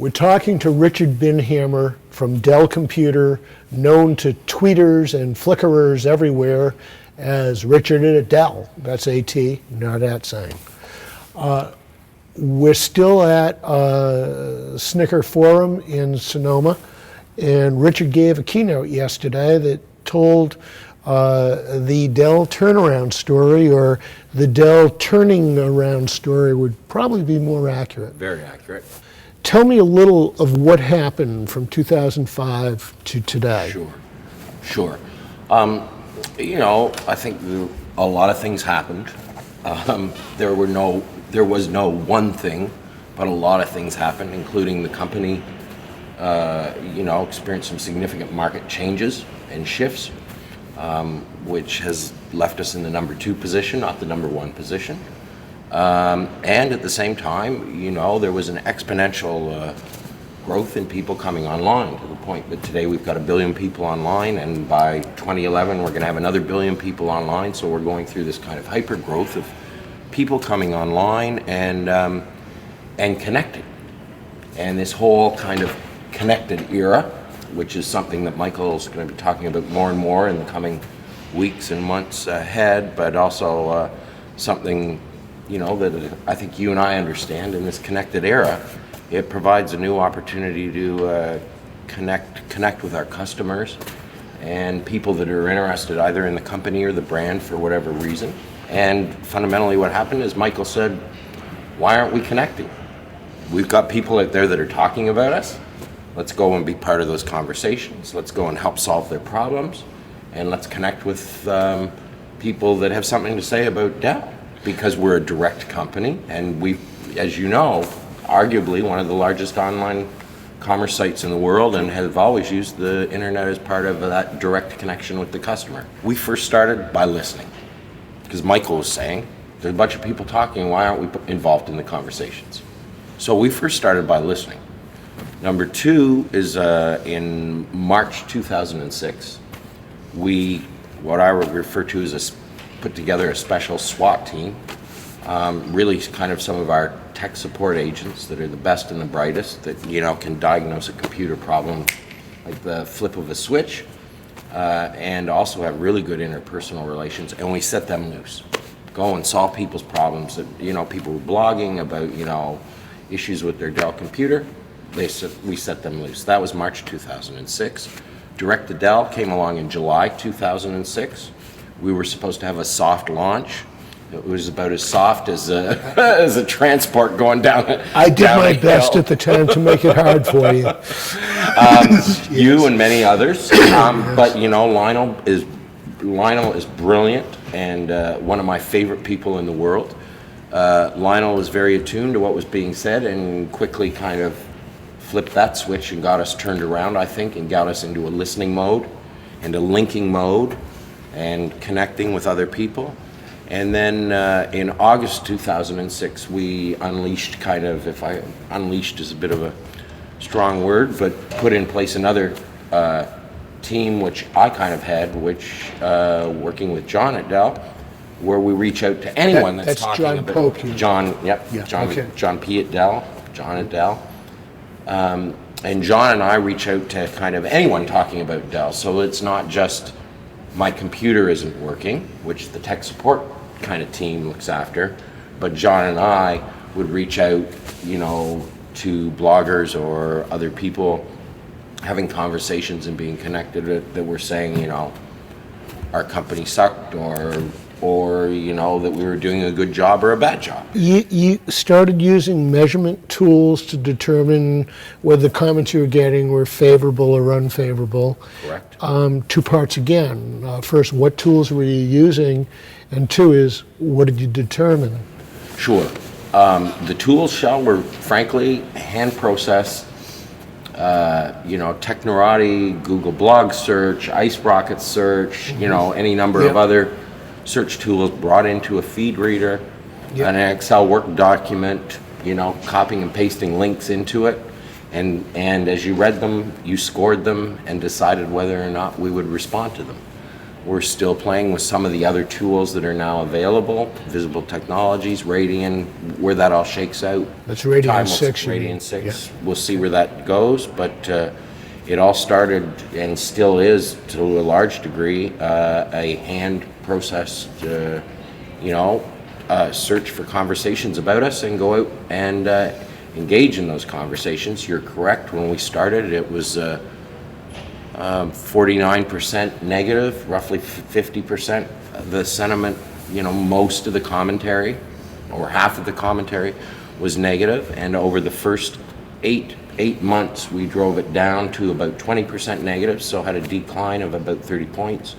We're talking to Richard Binhammer from Dell Computer, known to tweeters and flickerers everywhere as Richard at Dell. That's AT, not at sign. We're still at Snicker Forum in Sonoma, and Richard gave a keynote yesterday that told the Dell turnaround story, or the Dell turning around story would probably be more accurate. Very accurate. Tell me a little of what happened from 2005 to today. Sure. I think a lot of things happened. There was no one thing, but a lot of things happened, including the company, experienced some significant market changes and shifts, which has left us in the number 2 position, not the number 1 position. And at the same time, there was an exponential growth in people coming online, to the point that today we've got 1 billion people online, and by 2011 we're going to have another 1 billion people online. So we're going through this kind of hyper growth of people coming online and connecting. And this whole kind of connected era, which is something that Michael's going to be talking about more and more in the coming weeks and months ahead, but also something that I think you and I understand. In this connected era, it provides a new opportunity to connect with our customers and people that are interested either in the company or the brand for whatever reason. And fundamentally what happened is Michael said, why aren't we connecting? We've got people out there that are talking about us. Let's go and be part of those conversations. Let's go and help solve their problems. And let's connect with people that have something to say about Dell. Because we're a direct company, and we, as you know, arguably one of the largest online commerce sites in the world, and have always used the internet as part of that direct connection with the customer. We first started by listening, because Michael was saying, there's a bunch of people talking, why aren't we involved in the conversations? So we first started by listening. Number 2 is in March 2006, what I would refer to as put together a special SWAT team, really kind of some of our tech support agents that are the best and the brightest, that can diagnose a computer problem like the flip of a switch, and also have really good interpersonal relations. And we set them loose, go and solve people's problems. That people were blogging about issues with their Dell computer. We set them loose. That was March 2006. Direct to Dell came along in July 2006. We were supposed to have a soft launch. It was about as soft as a transport going down. I did my best at the time to make it hard for you. You and many others. But Lionel is brilliant and one of my favorite people in the world. Lionel was very attuned to what was being said and quickly kind of flipped that switch and got us turned around, I think, and got us into a listening mode and a linking mode, and connecting with other people. And then in August 2006, we unleashed unleashed is a bit of a strong word, but put in place another team, which I kind of had, working with John at Dell, where we reach out to anyone that's talking John about Pope. John, yep, yeah, John, okay. John P. at Dell, John at Dell. And John and I reach out to kind of anyone talking about Dell. So it's not just my computer isn't working, which the tech support kind of team looks after, but John and I would reach out, to bloggers or other people, having conversations and being connected that were saying, our company sucked, or that we were doing a good job or a bad job. You started using measurement tools to determine whether the comments you were getting were favorable or unfavorable. Correct. 2 parts again. First, what tools were you using? And 2 is, what did you determine? Sure. The tools, Shell, were frankly hand processed. Technorati, Google Blog Search, Ice Rocket Search, any number of other search tools brought into a feed reader, an Excel work document, copying and pasting links into it. And as you read them, you scored them and decided whether or not we would respond to them. We're still playing with some of the other tools that are now available, Visible Technologies, Radian, where that all shakes out. That's Radian Time will- 6, you mean? Radian 6. We'll see where that goes, but it all started and still is, to a large degree, a hand-processed, search for conversations about us and go out and engage in those conversations. You're correct. When we started, it was 49% negative, roughly 50% of the sentiment, most of the commentary, or half of the commentary, was negative. And over the first eight months, we drove it down to about 20% negative, so had a decline of about 30 points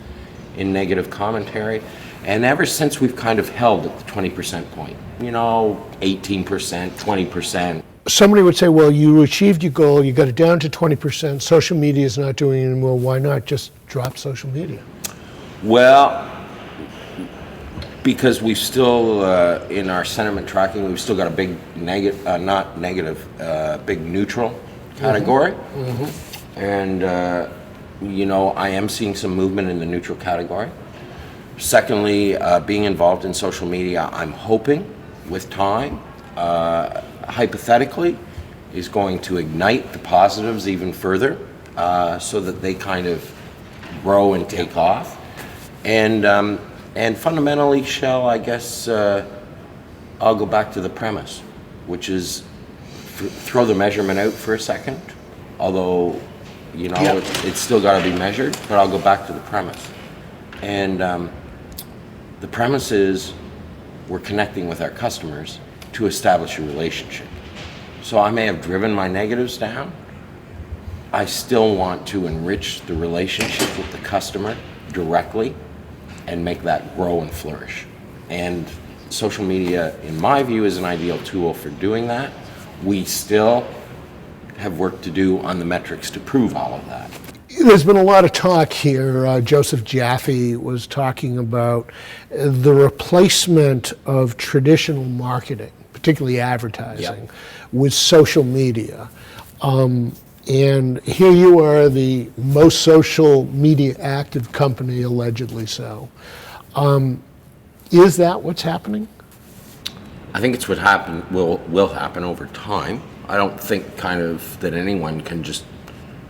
in negative commentary. And ever since, we've kind of held at the 20% point, 18%, 20%. Somebody would say, well, you achieved your goal, you got it down to 20%, social media is not doing it anymore, why not just drop social media? Well, because we've still, in our sentiment tracking, we've still got a big big neutral category. Mm-hmm. And, I am seeing some movement in the neutral category. Secondly, being involved in social media, I'm hoping with time, hypothetically, is going to ignite the positives even further, so that they kind of grow and take off. And fundamentally, Shell, I guess I'll go back to the premise, which is throw the measurement out for a second, although, it's still got to be measured, but I'll go back to the premise. And the premise is we're connecting with our customers to establish a relationship. So I may have driven my negatives down. I still want to enrich the relationship with the customer directly and make that grow and flourish. And social media, in my view, is an ideal tool for doing that. We still have work to do on the metrics to prove all of that. There's been a lot of talk here. Joseph Jaffe was talking about the replacement of traditional marketing, particularly advertising, with social media. And here you are, the most social media active company, allegedly so. Is that what's happening? I think it's what will happen over time. I don't think that anyone can just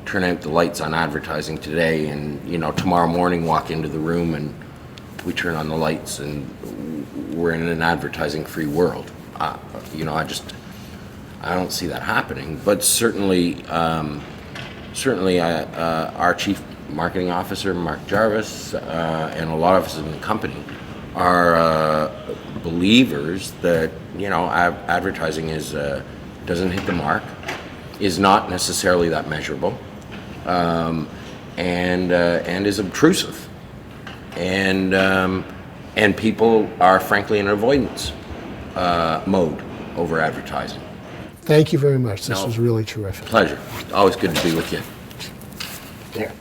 turn out the lights on advertising today and, tomorrow morning walk into the room and we turn on the lights and we're in an advertising-free world. I don't see that happening. But certainly, our chief marketing officer, Mark Jarvis, and a lot of us in the company are believers that advertising doesn't hit the mark, is not necessarily that measurable, and is obtrusive, and people are frankly in avoidance mode over advertising. Thank you very much. This was really terrific. Pleasure. Always good to be with you. There.